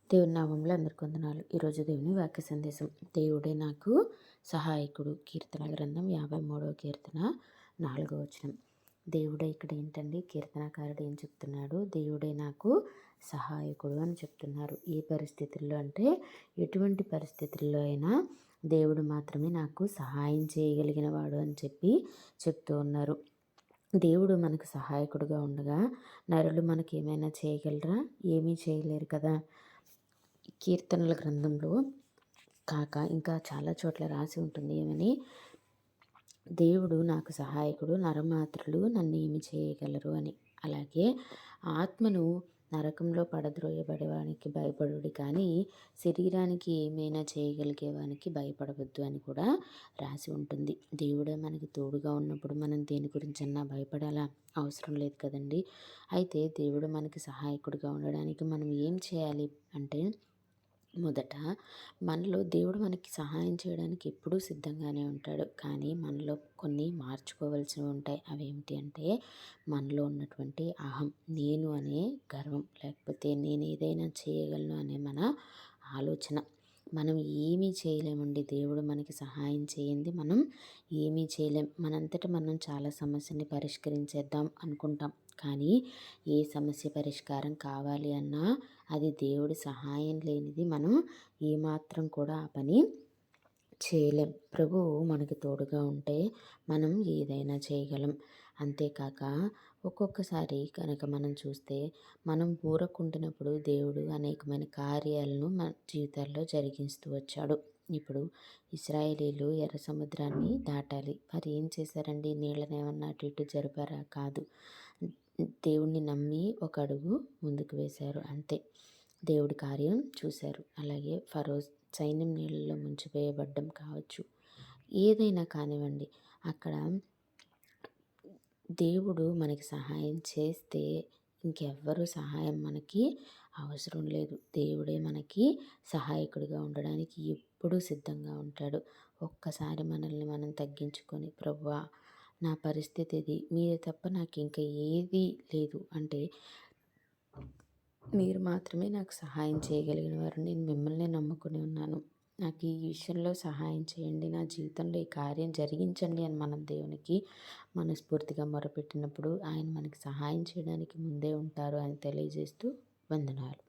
దేవుని నామంలో అందరికి వందనాలు. ఈరోజు దేవుని వాక్య సందేశం. దేవుడే నాకు సహాయకుడు. కీర్తన గ్రంథం 53వ కీర్తన 4వ వచనం. దేవుడే ఇక్కడ ఏంటండి, కీర్తనకారుడు ఏం చెప్తున్నాడు? దేవుడే నాకు సహాయకుడు అని చెప్తున్నారు. ఏ పరిస్థితుల్లో అంటే ఎటువంటి పరిస్థితుల్లో అయినా దేవుడు మాత్రమే నాకు సహాయం చేయగలిగిన వాడు అని చెప్తూ ఉన్నారు. దేవుడు మనకు సహాయకుడుగా ఉండగా నరులు మనకి ఏమైనా చేయగలరా? ఏమీ చేయలేరు కదా. కీర్తనల గ్రంథంలో కాక ఇంకా చాలా చోట్ల రాసి ఉంటుంది ఏమని, దేవుడు నాకు సహాయకుడు, నరమాత్రులు నన్ను ఏమి చేయగలరు అని. అలాగే ఆత్మను నరకంలో పడద్రోయబడేవానికి భయపడుడి, కానీ శరీరానికి ఏమైనా చేయగలిగేవానికి భయపడవద్దు అని కూడా రాసి ఉంటుంది. దేవుడే మనకి తోడుగా ఉన్నప్పుడు మనం దేని గురించన్నా భయపడాలా? అవసరం లేదు కదండి. అయితే దేవుడు మనకి సహాయకుడిగా ఉండడానికి మనం ఏం చేయాలి అంటే, మొదట మనలో దేవుడు మనకి సహాయం చేయడానికి ఎప్పుడూ సిద్ధంగానే ఉంటాడు. కానీ మనలో కొన్ని మార్చుకోవాల్సినవి ఉంటాయి. అవేమిటి అంటే, మనలో ఉన్నటువంటి అహం, నేను అనే గర్వం, లేకపోతే నేను ఏదైనా చేయగలను అనే మన ఆలోచన. మనం ఏమీ చేయలేమండి. దేవుడు మనకి సహాయం చేయంది మనం ఏమీ చేయలేం. మనంతట మనం చాలా సమస్యని పరిష్కరించేద్దాం అనుకుంటాం. కానీ ఏ సమస్య పరిష్కారం కావాలి అన్నా అది దేవుడి సహాయం లేనిది మనం ఏమాత్రం కూడా ఆ పని చేయలేం. ప్రభువు మనకి తోడుగా ఉంటే మనం ఏదైనా చేయగలం. అంతేకాక ఒక్కొక్కసారి కనుక మనం చూస్తే, మనం ఊరకుండినప్పుడు దేవుడు అనేకమైన కార్యాలను మన జీవితాల్లో జరిగిస్తూ వచ్చాడు. ఇప్పుడు ఇశ్రాయేలీలు ఎర్ర సముద్రాన్ని దాటాలి. మరి ఏం చేశారండి? నీళ్ళని ఏమన్నా అటు ఇటు జరిపారా? కాదు. దేవుణ్ణి నమ్మి ఒక అడుగు ముందుకు వేశారు, అంతే. దేవుడి కార్యం చూశారు. అలాగే ఫరో సైన్యం నీళ్ళలో ముంచివేయబడ్డం కావచ్చు, ఏదైనా కానివ్వండి, అక్కడ దేవుడు మనకి సహాయం చేస్తే ఇంకెవ్వరూ సహాయం మనకి అవసరం లేదు. దేవుడే మనకి సహాయకుడిగా ఉండడానికి ఎప్పుడూ సిద్ధంగా ఉంటాడు. ఒక్కసారి మనల్ని మనం తగ్గించుకొని, ప్రభువా నా పరిస్థితి ఇది, మీరు తప్ప నాకు ఇంకా ఏదీ లేదు అంటే, మీరు మాత్రమే నాకు సహాయం చేయగలిగిన వారు, నేను మిమ్మల్నే నమ్ముకుని ఉన్నాను, నాకు ఈ విషయంలో సహాయం చేయండి, నా జీవితంలో ఈ కార్యం జరిగించండి అని మనం దేవునికి మనస్ఫూర్తిగా మొరపెట్టినప్పుడు ఆయన మనకి సహాయం చేయడానికి ముందే ఉంటారు అని తెలియజేస్తూ వందనాలు.